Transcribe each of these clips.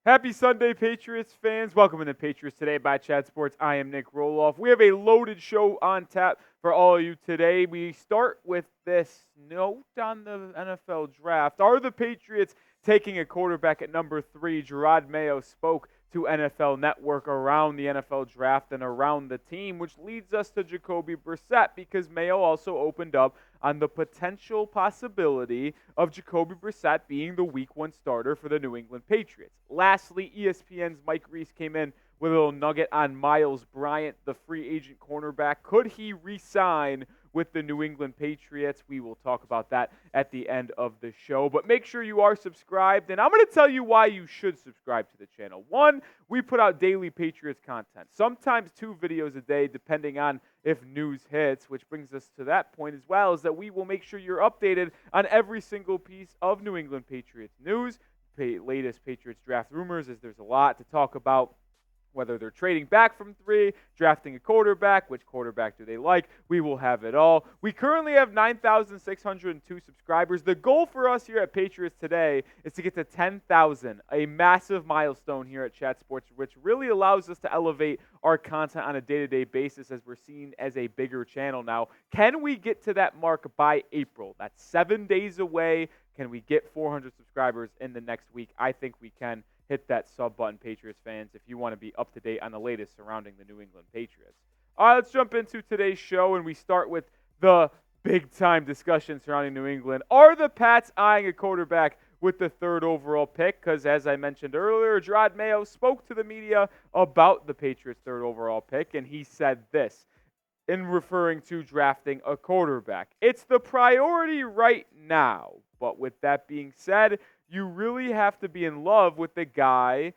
Happy Sunday, Patriots fans. Welcome to Patriots Today by Chad Sports. I am Nic Rohloff. We have a loaded show on tap for all of you today. We start with this note on the NFL Draft. Are the Patriots taking a quarterback at number 3? Jerod Mayo spoke to NFL Network around the NFL Draft and around the team, which leads us to Jacoby Brissett because Mayo also opened up on the potential possibility of Jacoby Brissett being the Week 1 starter for the New England Patriots. Lastly, ESPN's Mike Reiss came in with a little nugget on Myles Bryant, the free agent cornerback. Could he re-sign with the New England Patriots? We will talk about that at the end of the show. But make sure you are subscribed, and I'm going to tell you why you should subscribe to the channel. One, we put out daily Patriots content, sometimes 2 videos a day, depending on if news hits, which brings us to that point as well, is that we will make sure you're updated on every single piece of New England Patriots news, latest Patriots draft rumors, as there's a lot to talk about. Whether they're trading back from 3, drafting a quarterback, which quarterback do they like? We will have it all. We currently have 9,602 subscribers. The goal for us here at Patriots Today is to get to 10,000, a massive milestone here at Chat Sports, which really allows us to elevate our content on a day-to-day basis as we're seen as a bigger channel now. Can we get to that mark by April? That's 7 days away. Can we get 400 subscribers in the next week? I think we can. Hit that sub button, Patriots fans, if you want to be up to date on the latest surrounding the New England Patriots. All right, let's jump into today's show, and we start with the big-time discussion surrounding New England. Are the Pats eyeing a quarterback with the 3rd overall pick? Because as I mentioned earlier, Jerod Mayo spoke to the media about the Patriots' 3rd overall pick, and he said this in referring to drafting a quarterback. It's the priority right now, but with that being said, you really have to be in love with the guy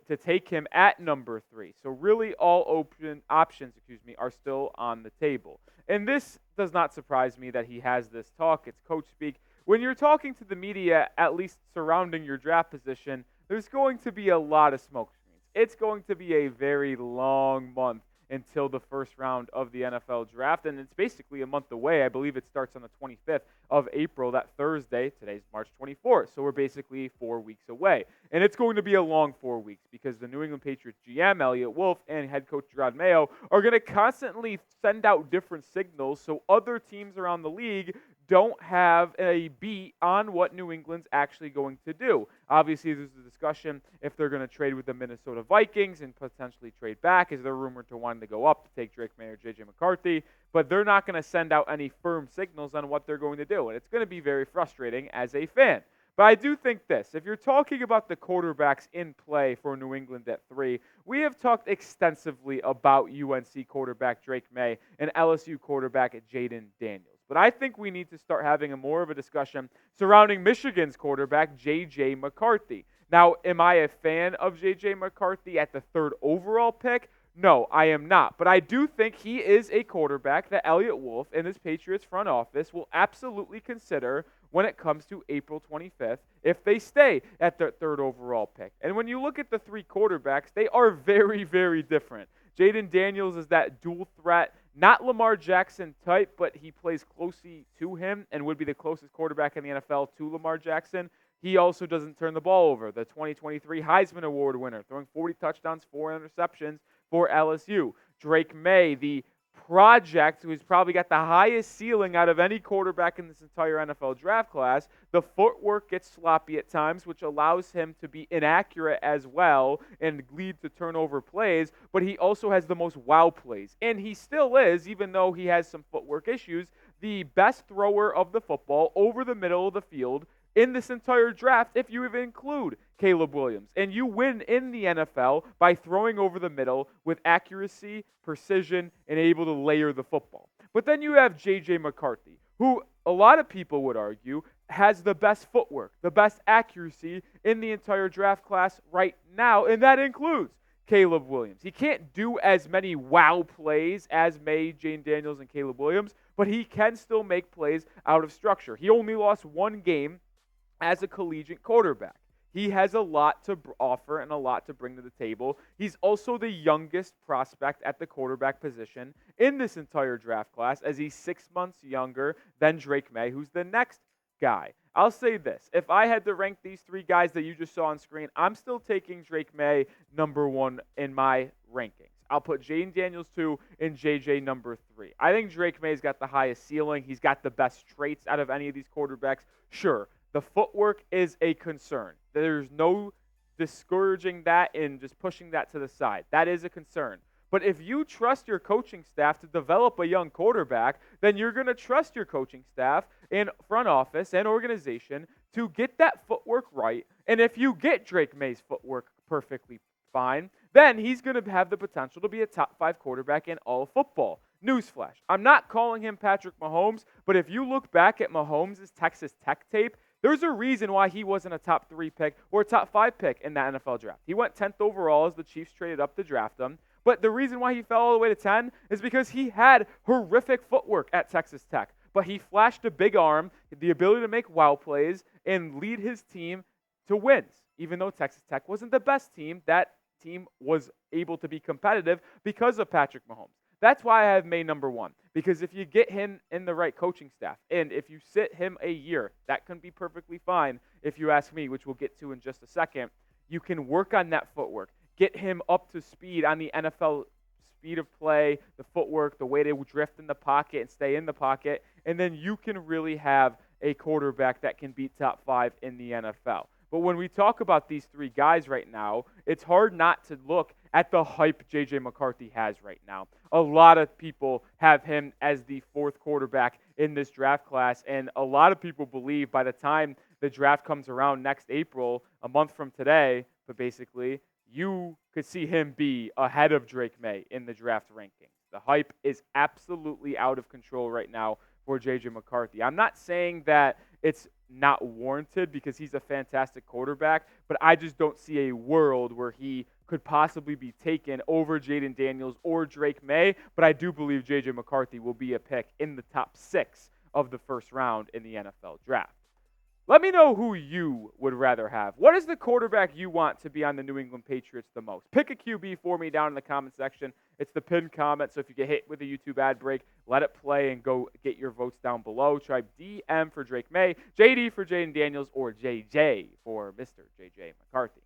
to take him at number 3. So really all options are still on the table. And this does not surprise me that he has this talk. It's coach speak. When you're talking to the media, at least surrounding your draft position, there's going to be a lot of smoke screens. It's going to be a very long month until the first round of the NFL Draft, and it's basically a month away. I believe it starts on the 25th of April, that Thursday. Today's March 24th, so we're basically 4 weeks away. And it's going to be a long 4 weeks because the New England Patriots GM, Elliott Wolf, and head coach Jerod Mayo are going to constantly send out different signals so other teams around the league don't have a beat on what New England's actually going to do. Obviously, there's a discussion if they're going to trade with the Minnesota Vikings and potentially trade back, as they're rumored to want to go up to take Drake May or J.J. McCarthy, but they're not going to send out any firm signals on what they're going to do, and it's going to be very frustrating as a fan. But I do think this. If you're talking about the quarterbacks in play for New England at 3, we have talked extensively about UNC quarterback Drake May and LSU quarterback Jaden Daniels. But I think we need to start having more of a discussion surrounding Michigan's quarterback, J.J. McCarthy. Now, am I a fan of J.J. McCarthy at the 3rd overall pick? No, I am not. But I do think he is a quarterback that Elliott Wolf and his Patriots front office will absolutely consider when it comes to April 25th if they stay at their 3rd overall pick. And when you look at the 3 quarterbacks, they are very, very different. Jaden Daniels is that dual threat, not Lamar Jackson type, but he plays closely to him and would be the closest quarterback in the NFL to Lamar Jackson. He also doesn't turn the ball over. The 2023 Heisman Award winner, throwing 40 touchdowns, 4 interceptions for LSU. Drake May, the project who's probably got the highest ceiling out of any quarterback in this entire NFL draft class. The footwork gets sloppy at times, which allows him to be inaccurate as well and lead to turnover plays, but he also has the most wow plays. And he still is, even though he has some footwork issues, the best thrower of the football over the middle of the field in this entire draft if you even include Caleb Williams. And you win in the NFL by throwing over the middle with accuracy, precision, and able to layer the football. But then you have J.J. McCarthy, who a lot of people would argue has the best footwork, the best accuracy in the entire draft class right now, and that includes Caleb Williams. He can't do as many wow plays as may Jaden Daniels and Caleb Williams, but he can still make plays out of structure. He only lost 1 game as a collegiate quarterback. He has a lot to offer and a lot to bring to the table. He's also the youngest prospect at the quarterback position in this entire draft class, as he's 6 months younger than Drake May, who's the next guy. I'll say this. If I had to rank these three guys that you just saw on screen, I'm still taking Drake May number 1 in my rankings. I'll put Jaden Daniels 2 and JJ number 3. I think Drake May's got the highest ceiling. He's got the best traits out of any of these quarterbacks. Sure, the footwork is a concern. There's no discouraging that and just pushing that to the side. That is a concern. But if you trust your coaching staff to develop a young quarterback, then you're going to trust your coaching staff and front office and organization to get that footwork right. And if you get Drake May's footwork perfectly fine, then he's going to have the potential to be a top 5 quarterback in all of football. Newsflash, I'm not calling him Patrick Mahomes, but if you look back at Mahomes' Texas Tech tape, there's a reason why he wasn't a top 3 pick or a top 5 pick in that NFL draft. He went 10th overall as the Chiefs traded up to draft him. But the reason why he fell all the way to 10 is because he had horrific footwork at Texas Tech. But he flashed a big arm, the ability to make wow plays, and lead his team to wins. Even though Texas Tech wasn't the best team, that team was able to be competitive because of Patrick Mahomes. That's why I have May number 1. Because if you get him in the right coaching staff, and if you sit him a year, that can be perfectly fine, if you ask me, which we'll get to in just a second. You can work on that footwork. Get him up to speed on the NFL speed of play, the footwork, the way to drift in the pocket and stay in the pocket, and then you can really have a quarterback that can beat top 5 in the NFL. But when we talk about these three guys right now, it's hard not to look at the hype J.J. McCarthy has right now. A lot of people have him as the 4th quarterback in this draft class, and a lot of people believe by the time the draft comes around next April, a month from today, but basically, you could see him be ahead of Drake May in the draft rankings. The hype is absolutely out of control right now for J.J. McCarthy. I'm not saying that it's not warranted because he's a fantastic quarterback, but I just don't see a world where he could possibly be taken over Jaden Daniels or Drake May, but I do believe J.J. McCarthy will be a pick in the top 6 of the first round in the NFL draft. Let me know who you would rather have. What is the quarterback you want to be on the New England Patriots the most? Pick a QB for me down in the comment section. It's the pinned comment, so if you get hit with a YouTube ad break, let it play and go get your votes down below. Try DM for Drake May, JD for Jaden Daniels, or JJ for Mr. JJ McCarthy.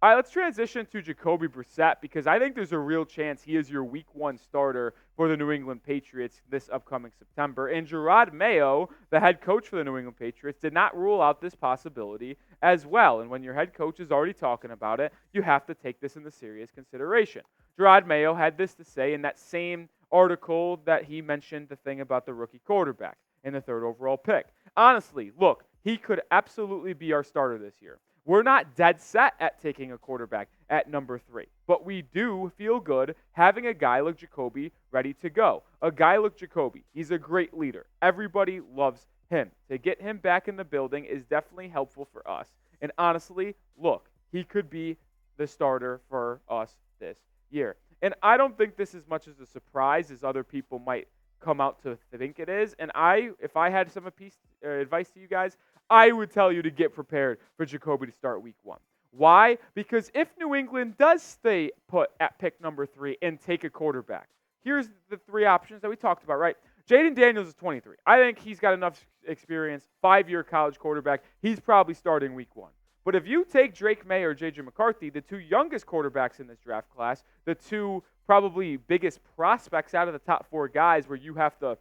All right, let's transition to Jacoby Brissett because I think there's a real chance he is your Week 1 starter for the New England Patriots this upcoming September. And Jerod Mayo, the head coach for the New England Patriots, did not rule out this possibility as well. And when your head coach is already talking about it, you have to take this into serious consideration. Jerod Mayo had this to say in that same article that he mentioned the thing about the rookie quarterback and the 3rd overall pick. Honestly, look, he could absolutely be our starter this year. We're not dead set at taking a quarterback at number 3, but we do feel good having a guy like Jacoby ready to go. A guy like Jacoby, he's a great leader. Everybody loves him. To get him back in the building is definitely helpful for us. And honestly, look, he could be the starter for us this year. And I don't think this is much as a surprise as other people might come out to think it is. And if I had some advice to you guys, I would tell you to get prepared for Jacoby to start Week 1. Why? Because if New England does stay put at pick number 3 and take a quarterback, here's the 3 options that we talked about, right? Jaden Daniels is 23. I think he's got enough experience, 5-year college quarterback. He's probably starting Week 1. But if you take Drake May or J.J. McCarthy, the 2 youngest quarterbacks in this draft class, the 2 probably biggest prospects out of the top 4 guys where you have to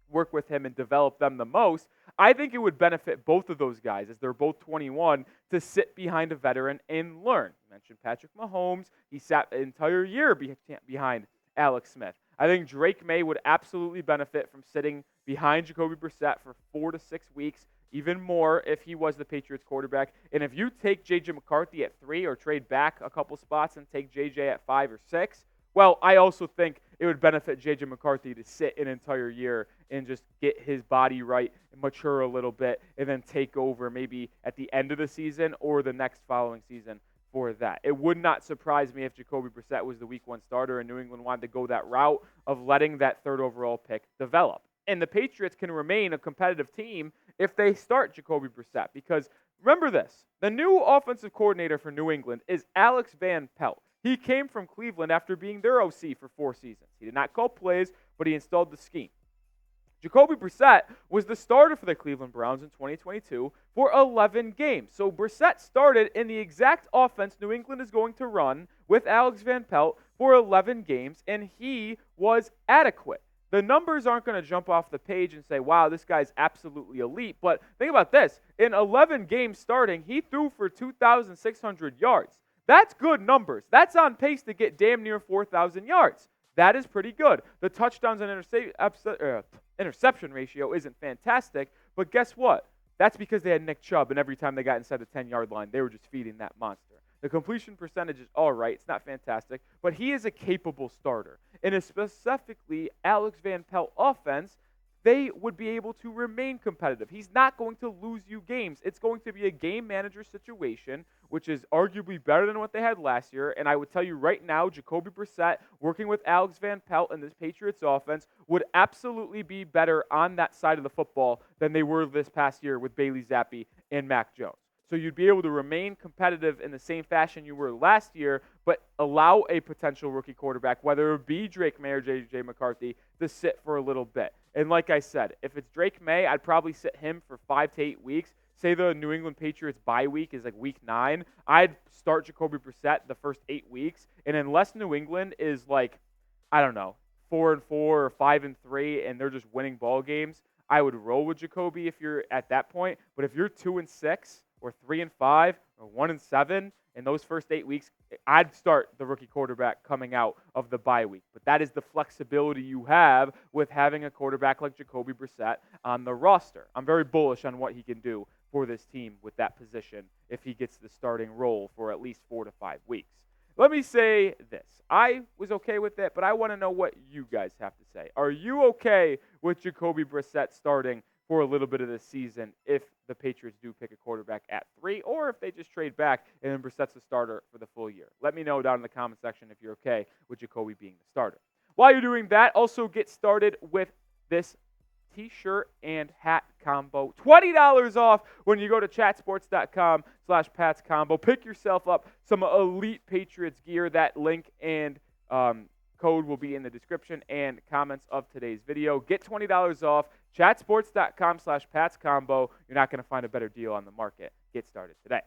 work with him and develop them the most, I think it would benefit both of those guys as they're both 21 to sit behind a veteran and learn. You mentioned Patrick Mahomes. He sat an entire year behind Alex Smith. I think Drake May would absolutely benefit from sitting behind Jacoby Brissett for 4 to 6 weeks, even more if he was the Patriots quarterback. And if you take J.J. McCarthy at 3 or trade back a couple spots and take J.J. at 5 or 6, well, I also think it would benefit J.J. McCarthy to sit an entire year and just get his body right and mature a little bit and then take over maybe at the end of the season or the next following season for that. It would not surprise me if Jacoby Brissett was the Week 1 starter and New England wanted to go that route of letting that 3rd overall pick develop. And the Patriots can remain a competitive team if they start Jacoby Brissett because remember this, the new offensive coordinator for New England is Alex Van Pelt. He came from Cleveland after being their OC for 4 seasons. He did not call plays, but he installed the scheme. Jacoby Brissett was the starter for the Cleveland Browns in 2022 for 11 games. So Brissett started in the exact offense New England is going to run with Alex Van Pelt for 11 games, and he was adequate. The numbers aren't going to jump off the page and say, wow, this guy's absolutely elite. But think about this. In 11 games starting, he threw for 2,600 yards. That's good numbers. That's on pace to get damn near 4,000 yards. That is pretty good. The touchdowns and interception ratio isn't fantastic, but guess what? That's because they had Nick Chubb, and every time they got inside the 10-yard line, they were just feeding that monster. The completion percentage is all right. It's not fantastic, but he is a capable starter. In a specifically Alex Van Pelt offense, they would be able to remain competitive. He's not going to lose you games. It's going to be a game manager situation, which is arguably better than what they had last year. And I would tell you right now, Jacoby Brissett working with Alex Van Pelt in this Patriots offense would absolutely be better on that side of the football than they were this past year with Bailey Zappi and Mac Jones. So you'd be able to remain competitive in the same fashion you were last year, but allow a potential rookie quarterback, whether it be Drake May or J.J. McCarthy, to sit for a little bit. And like I said, if it's Drake May, I'd probably sit him for 5 to 8 weeks. Say the New England Patriots bye week is like week 9. I'd start Jacoby Brissett the first 8 weeks. And unless New England is like, I don't know, 4-4 or 5-3, and they're just winning ball games, I would roll with Jacoby if you're at that point. But if you're 2-6 or 3-5 or 1-7 in those first 8 weeks, I'd start the rookie quarterback coming out of the bye week. But that is the flexibility you have with having a quarterback like Jacoby Brissett on the roster. I'm very bullish on what he can do for this team with that position if he gets the starting role for at least 4 to 5 weeks. Let me say this. I was okay with it, but I want to know what you guys have to say. Are you okay with Jacoby Brissett starting for a little bit of the season if the Patriots do pick a quarterback at 3, or if they just trade back and then Brissett's the starter for the full year? Let me know down in the comment section if you're okay with Jacoby being the starter. While you're doing that, also get started with this t-shirt and hat combo. $20 off when you go to chatsports.com/PatsCombo. Pick yourself up some elite Patriots gear. That link and code will be in the description and comments of today's video. Get $20 off. Chatsports.com/PatsCombo. You're not going to find a better deal on the market. Get started today.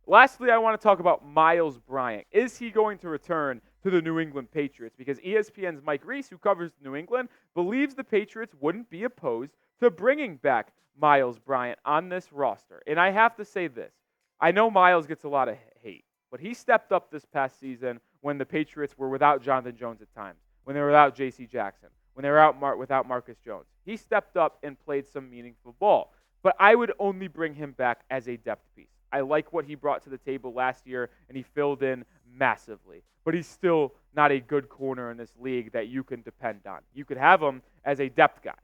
Lastly, I want to talk about Myles Bryant. Is he going to return to the New England Patriots? Because ESPN's Mike Reiss, who covers New England, believes the Patriots wouldn't be opposed to bringing back Myles Bryant on this roster. And I have to say this. I know Myles gets a lot of hate, but he stepped up this past season when the Patriots were without Jonathan Jones at times, when they were without J.C. Jackson, when they were without Marcus Jones. He stepped up and played some meaningful ball. But I would only bring him back as a depth piece. I like what he brought to the table last year, and he filled in massively. But he's still not a good corner in this league that you can depend on. You could have him as a depth guy,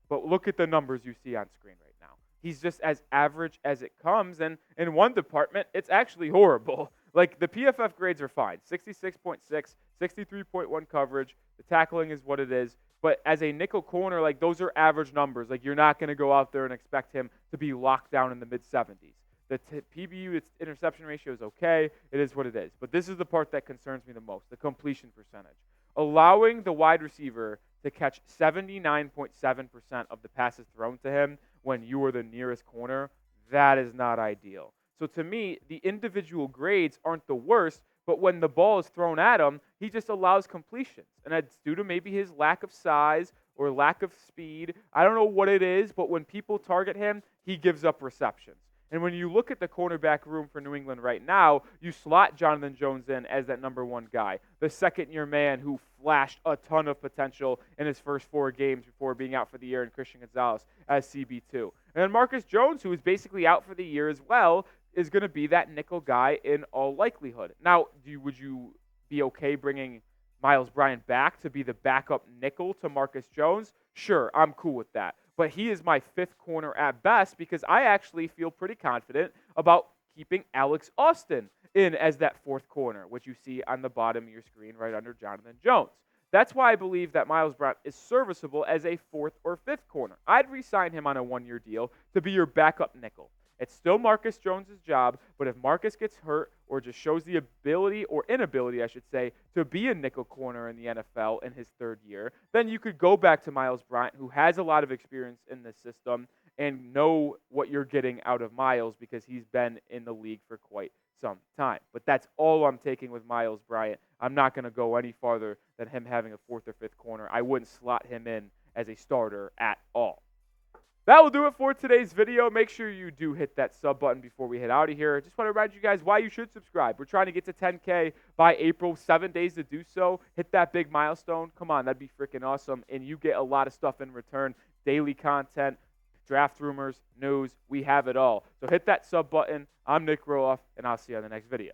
but look at the numbers you see on screen right now. He's just as average as it comes, and in one department, it's actually horrible. Like, the PFF grades are fine. 66.6, 63.1 coverage. The tackling is what it is. But as a nickel corner, like, those are average numbers. Like, you're not going to go out there and expect him to be locked down in the mid-70s. The PBU, its interception ratio is okay. It is what it is. But this is the part that concerns me the most, the completion percentage. Allowing the wide receiver to catch 79.7% of the passes thrown to him when you are the nearest corner, that is not ideal. So to me, the individual grades aren't the worst, but when the ball is thrown at him, he just allows completions. And that's due to maybe his lack of size or lack of speed. I don't know what it is, but when people target him, he gives up receptions. And when you look at the cornerback room for New England right now, you slot Jonathan Jones in as that number 1 guy, the second-year man who flashed a ton of potential in his first 4 games before being out for the year, and Christian Gonzalez as CB2. And then Marcus Jones, who is basically out for the year as well, is going to be that nickel guy in all likelihood. Now, would you be okay bringing Myles Bryant back to be the backup nickel to Marcus Jones? Sure, I'm cool with that. But he is my 5th corner at best because I actually feel pretty confident about keeping Alex Austin in as that 4th corner, which you see on the bottom of your screen right under Jonathan Jones. That's why I believe that Myles Bryant is serviceable as a 4th or 5th corner. I'd re-sign him on a 1-year deal to be your backup nickel. It's still Marcus Jones' job, but if Marcus gets hurt or just shows the ability or inability, I should say, to be a nickel corner in the NFL in his third year, then you could go back to Myles Bryant, who has a lot of experience in this system, and know what you're getting out of Myles because he's been in the league for quite some time. But that's all I'm taking with Myles Bryant. I'm not going to go any farther than him having a fourth or fifth corner. I wouldn't slot him in as a starter at all. That will do it for today's video. Make sure you do hit that sub button before we head out of here. Just want to remind you guys why you should subscribe. We're trying to get to 10K by April, 7 days to do so. Hit that big milestone. Come on, that'd be freaking awesome. And you get a lot of stuff in return. Daily content, draft rumors, news. We have it all. So hit that sub button. I'm Nic Rohloff, and I'll see you on the next video.